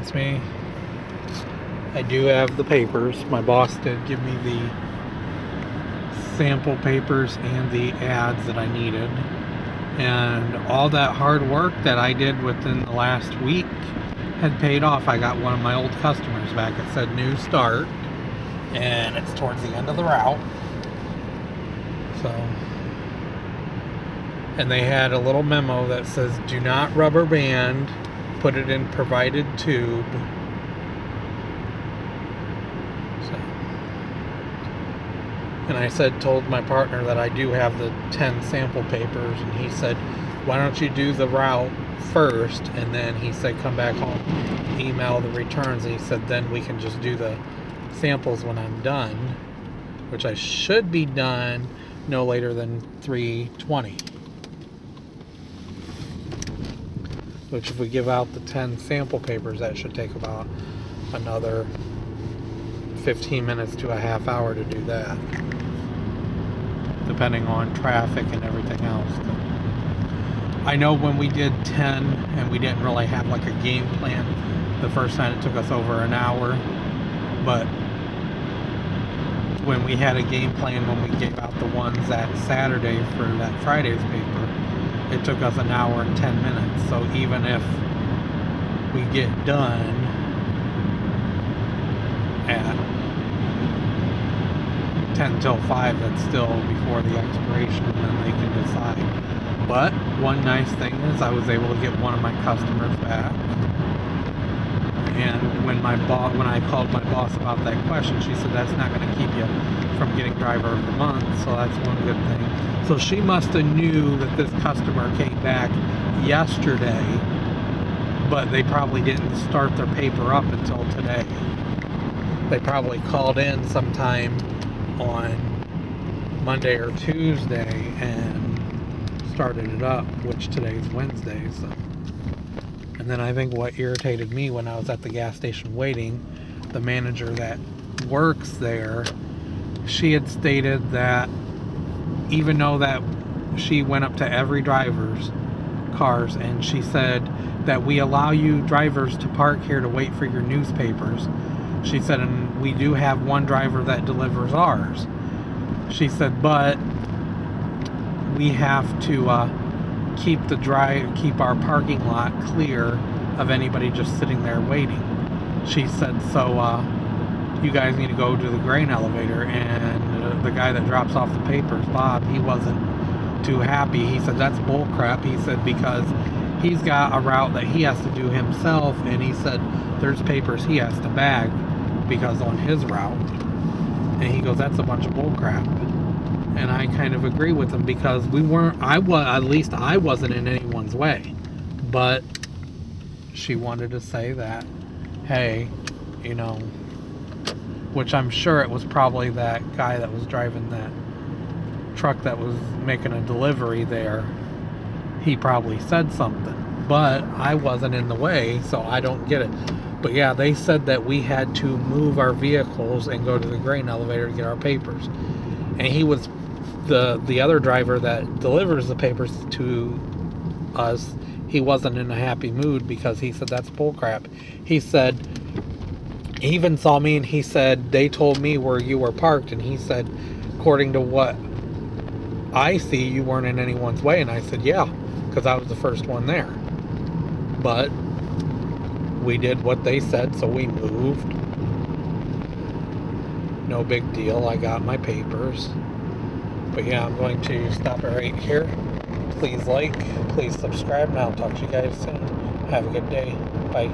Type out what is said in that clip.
against me. I do have the papers. My boss did give me the sample papers and the ads that I needed. And all that hard work that I did within the last week had paid off. I got one of my old customers back. It said new start, and it's towards the end of the route. So, and they had a little memo that says do not rubber band, put it in provided tube. So, and I told my partner that I do have the 10 sample papers, and he said, why don't you do the route first, and then he said come back home, email the returns, and he said then we can just do the samples when I'm done, which I should be done no later than 3:20. Which if we give out the 10 sample papers, that should take about another 15 minutes to a half hour to do that, depending on traffic and everything else. I know when we did 10 and we didn't really have like a game plan, the first time it took us over an hour, but when we had a game plan, when we gave out the ones that Saturday for that Friday's paper, it took us an hour and 10 minutes. So even if we get done at 10 till 5, that's still before the expiration, and then they can decide. But one nice thing is I was able to get one of my customers back. And when I called my boss about that question, she said that's not going to keep you from getting driver of the month, so that's one good thing. So she must have knew that this customer came back yesterday, but they probably didn't start their paper up until today. They probably called in sometime on Monday or Tuesday and started it up, which today's Wednesday. So, and then I think what irritated me when I was at the gas station waiting, the manager that works there, she had stated that even though that she went up to every driver's cars and she said that we allow you drivers to park here to wait for your newspapers. She said, and we do have one driver that delivers ours. She said, but we have to keep our parking lot clear of anybody just sitting there waiting. She said, so you guys need to go to the grain elevator. And the guy that drops off the papers, Bob, he wasn't too happy. He said that's bull crap. He said because he's got a route that he has to do himself, and he said there's papers he has to bag because on his route. And he goes, that's a bunch of bull crap. And I kind of agree with him, because at least I wasn't in anyone's way. But she wanted to say that, hey, you know, which I'm sure it was probably that guy that was driving that truck that was making a delivery there. He probably said something, but I wasn't in the way, so I don't get it. But yeah, they said that we had to move our vehicles and go to the grain elevator to get our papers. And he was the other driver that delivers the papers to us. He wasn't in a happy mood because he said that's bullcrap. He said, he even saw me and he said they told me where you were parked, and he said according to what I see you weren't in anyone's way. And I said yeah, because I was the first one there. But we did what they said, so we moved. No big deal. I got my papers. But yeah, I'm going to stop it right here. Please like, please subscribe, and I'll talk to you guys soon. Have a good day. Bye.